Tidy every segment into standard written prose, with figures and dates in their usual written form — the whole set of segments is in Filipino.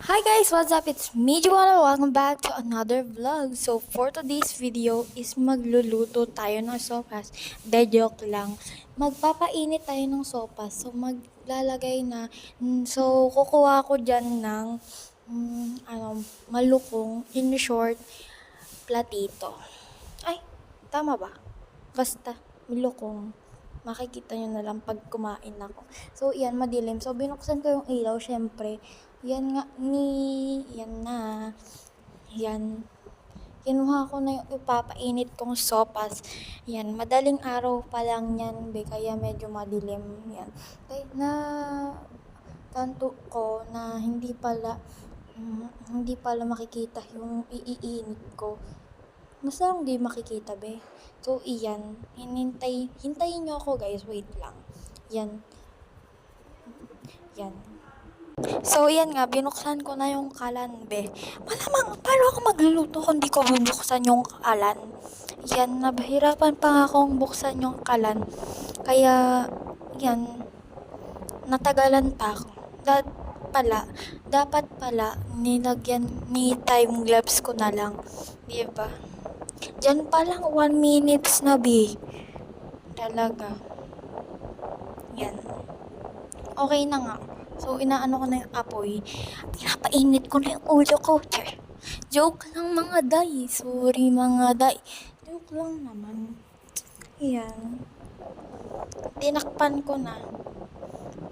Hi guys, what's up? It's me, Joanna. Welcome back to another vlog. So, for today's video is magluluto tayo ng sopas. De joke lang. Magpapainit tayo ng sopas. So, maglalagay na. Kukuha ko dyan ng malukong, in short, platito. Ay, tama ba? Basta, malukong. Makikita nyo na lang pag kumain ako. So, yan, madilim. So, binuksan ko yung ilaw, syempre. Yan nga, yan na. Yan. Kinuha ko na yung ipapainit kong sopas. Yan, madaling araw pa lang yan, kaya medyo madilim. Yan. Kaya tanto ko na hindi pala makikita yung iinit ko. Basta hindi makikita, So, iyan. Hintayin nyo ako, guys. Wait lang. Yan. Yan. So, yan nga. Binuksan ko na yung kalan, Malamang, paano ako magluluto kung di ko bubuksan yung kalan? Yan. Nabahirapan pa nga akong buksan yung kalan. Kaya, yan. Natagalan pa ako. Dapat pala, ni time lapse ko na lang. Diba? Diyan pa lang 1 minutes na, Talaga. Yan. Okay na nga. So, inaano ko na yung apoy. Pinapainit ko na yung ulo ko. Joke lang mga day. Sorry mga day. Joke lang naman. Yan. Tinakpan ko na.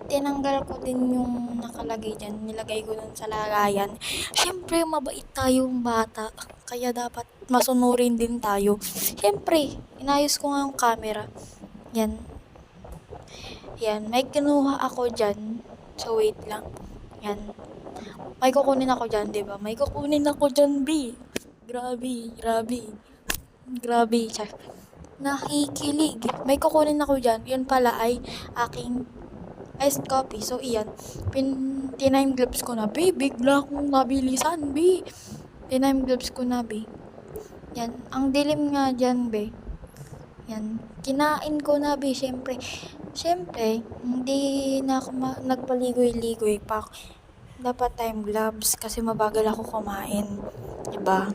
Tinanggal ko din yung nakalagay dyan. Nilagay ko dun sa lagayan. Siyempre, mabait tayong bata. Kaya dapat masunurin din tayo. Siyempre, inayos ko nga yung camera. Yan. Yan. May kinuha ako dyan. So, wait lang. Yan. May kukunin ako dyan, diba? May kukunin ako dyan, Grabe. Nakikilig. May kukunin ako dyan. Yun pala ay aking iced coffee. So, iyan. Tinime gloves ko na, Bigla akong nabilisan, Tinime gloves ko na, Yan. Ang dilim nga dyan, Yan. Kinain ko na, Siyempre, hindi na ako nagpaligoy-ligoy pa. Dapat time gloves kasi mabagal ako kumain. Diba?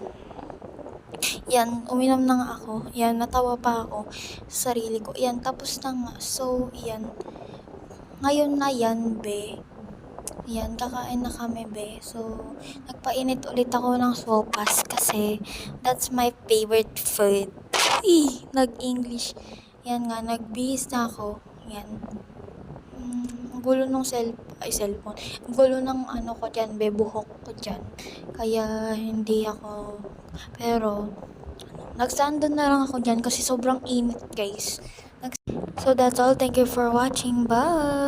Yan, uminom na nga ako. Yan, natawa pa ako sa sarili ko. Yan, tapos na nga. So, yan. Ngayon na yan, Yan, kakain na kami, So, nagpainit ulit ako ng sopas kasi that's my favorite food. Nag-English. Yan nga, nagbihis na ako. Yan. Ang gulo ng cellphone. Ang gulo ng ko dyan, buhok ko dyan. Kaya, hindi ako, pero, nag-stand na lang ako dyan kasi sobrang init, guys. So, that's all. Thank you for watching. Bye!